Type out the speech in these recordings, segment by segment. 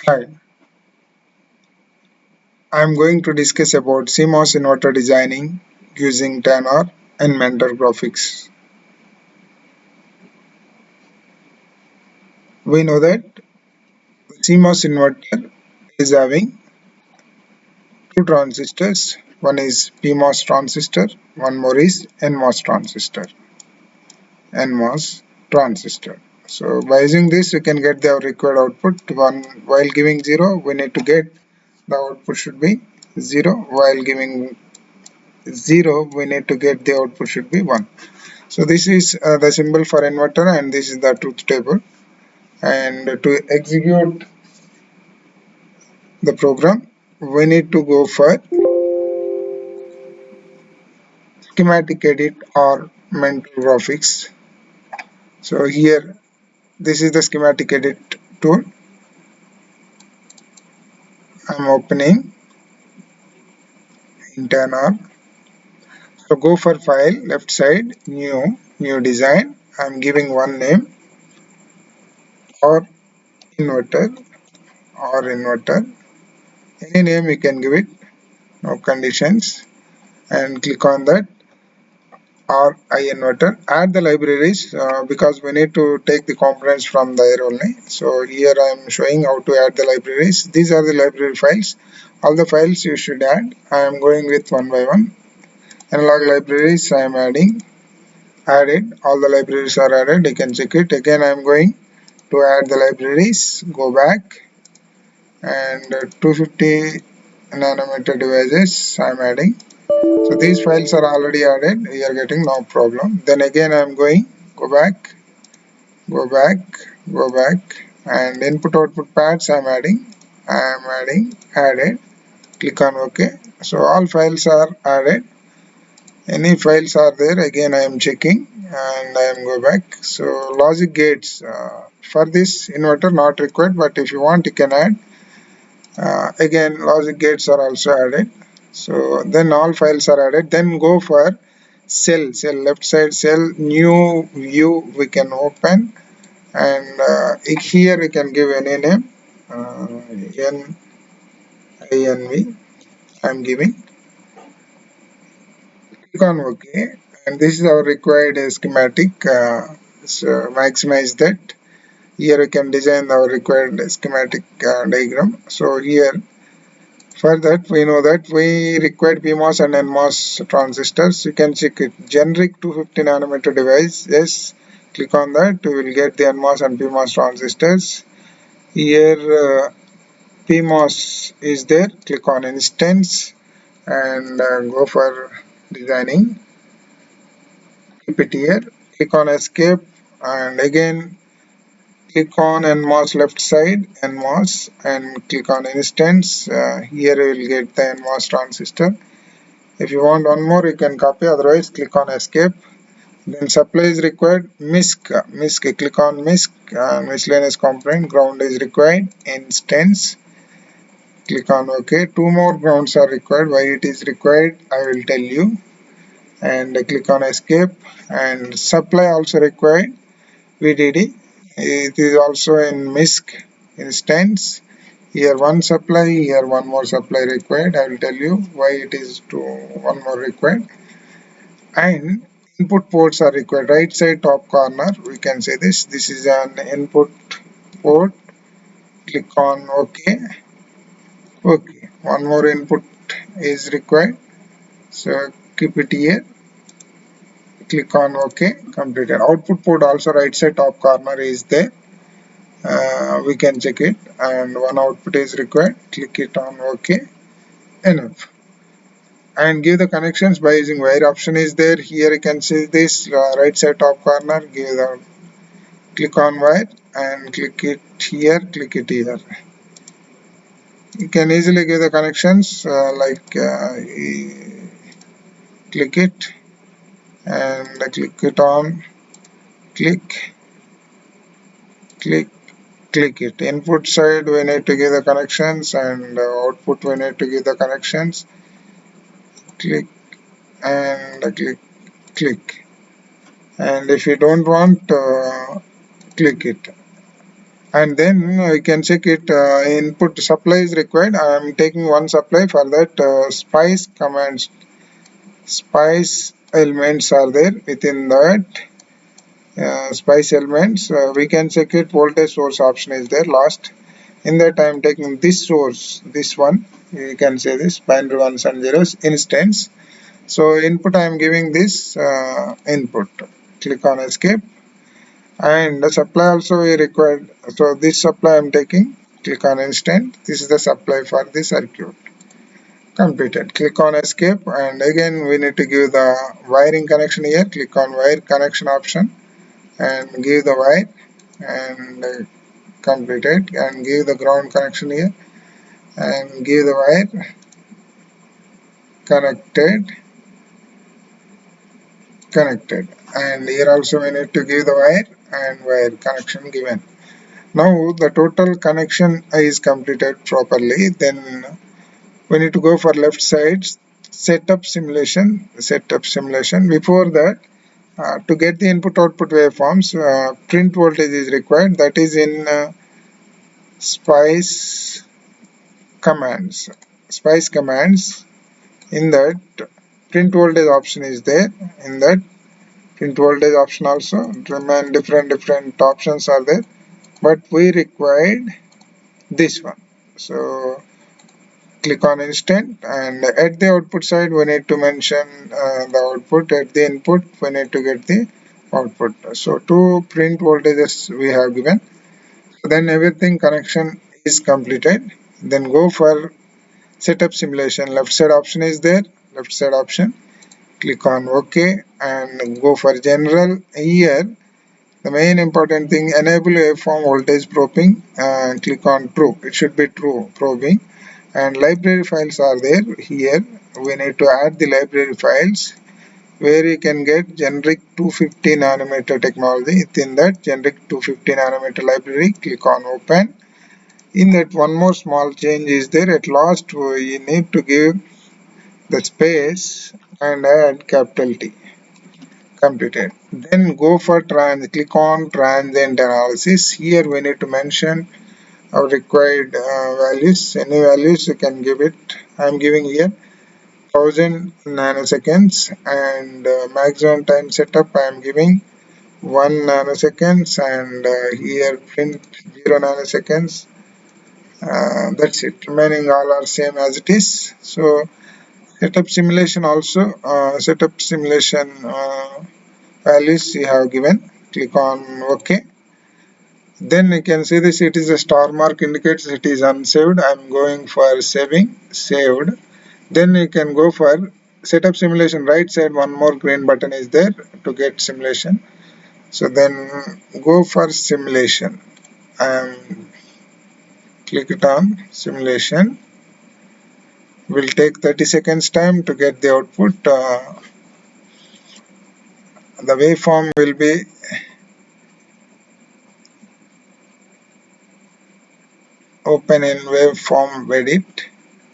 Hi, I am going to discuss about CMOS inverter designing using Tanner and Mentor graphics. We know that CMOS inverter is having two transistors. One is PMOS transistor, one more is NMOS transistor. NMOS transistor. So by using this, we can get the required output. One while giving 0, we need to get the output should be 0. While giving 0, we need to get the output should be 1. So this is the symbol for inverter and this is the truth table, and to execute the program we need to go for schematic edit or mental graphics. So here this is the schematic edit tool. I'm opening internal. So go for file, left side, new design. I'm giving one name or inverter inverter. Any name you can give it, no conditions, and click on that or I inverter. Add the libraries because we need to take the components from there only. So here I am showing how to add the libraries. These are the library files. All the files you should add. I am going with one by one. Analog libraries I am adding. Added. All the libraries are added. You can check it. Again I am going to add the libraries. Go back and 250 nanometer devices I am adding. So these files are already added, we are getting no problem. Then again I am going, go back, go back, go back, and input output paths I am adding, added, click on OK. So all files are added. Any files are there, again I am checking and I am go back. So logic gates for this inverter not required, but if you want you can add. Again logic gates are also added. So then all files are added. Then go for cell left side cell, new view we can open, and here we can give any name, NINV I'm giving. Click on OK, and this is our required schematic. So maximize that. Here we can design our required schematic diagram. So here for that, we know that we require PMOS and NMOS transistors. You can check it. Generic 250 nanometer device. Yes, click on that. You will get the NMOS and PMOS transistors. Here PMOS is there. Click on instance and go for designing. Keep it here. Click on escape and again click on NMOS left side, NMOS, and click on instance. Here you will get the NMOS transistor. If you want one more, you can copy, otherwise click on escape. Then supply is required, MISC, click on MISC, miscellaneous component, ground is required, instance, click on OK. Two more grounds are required. Why it is required, I will tell you. And click on escape, and supply also required, VDD. It is also in MISC instance. Here one supply, here one more supply required. I will tell you why it is one more required. And input ports are required. Right side top corner, we can say this. This is an input port. Click on OK. OK. One more input is required. So keep it here. Click on OK. Completed. Output port also right side top corner is there. We can check it, and one output is required. Click it on OK. Enough. And give the connections by using wire option is there. Here you can see this right side top corner. Give the click on wire and click it here. Click it here. You can easily give the connections click it and click it on. Click it. Input side we need to give the connections, and output we need to give the connections. Click and click, and if you don't want, click it. and then we can check it. Input supply is required. I am taking one supply. For that, spice commands, spice elements are there. Within that spice elements, we can check it. Voltage source option is there last. In that I am taking this source, this one, you can say this binary ones and zeros instance. So input I am giving this input. Click on escape, and the supply also we required. So this supply I am taking. Click on instant. This is the supply for the circuit. Completed. Click on escape, and again we need to give the wiring connection here. Click on wire connection option and give the wire, and completed, and give the ground connection here and give the wire connected, and here also we need to give the wire and wire connection given. Now the total connection is completed properly. Then we need to go for left side setup simulation. Before that, to get the input output waveforms, print voltage is required. That is in spice commands. In that, print voltage option is there. In that, print voltage option also remain different options are there, but we required this one. So click on instant, and at the output side we need to mention the output. At the input we need to get the output. So two print voltages we have given. So then everything connection is completed. Then go for setup simulation. Left side option is there. Left side option. Click on OK and go for general. Here the main important thing, enable waveform voltage probing. Click on true. It should be true probing. And library files are there. Here we need to add the library files where you can get generic 250 nanometer technology. Within that generic 250 nanometer library, click on open. In that, one more small change is there. At last we need to give the space and add capital T. Completed. Then go for click on transient analysis. Here we need to mention our required values. Any values you can give it. I am giving here 1000 nanoseconds, and maximum time setup I am giving 1 nanoseconds, and here print 0 nanoseconds. That's it. Remaining all are same as it is. So setup simulation also, setup simulation values you have given. Click on OK. Then you can see this, it is a star mark indicates it is unsaved. I am going for saving, saved. Then you can go for setup simulation. Right side one more green button is there to get simulation. So then go for simulation and click it on simulation. Will take 30 seconds time to get the output. The waveform will be open in waveform edit,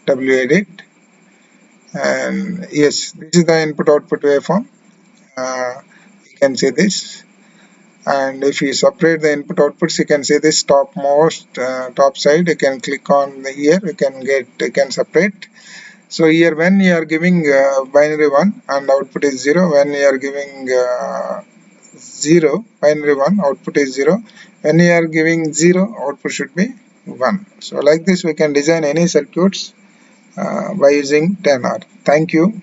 WEdit, and yes, this is the input output waveform. You can see this, and if you separate the input outputs, you can see this topmost top side. You can click on here, you can separate. So here when you are giving binary 1 and output is 0, when you are giving 0 binary 1 output is 0, when you are giving 0 output should be 1. So like this we can design any circuits by using 10R. Thank you.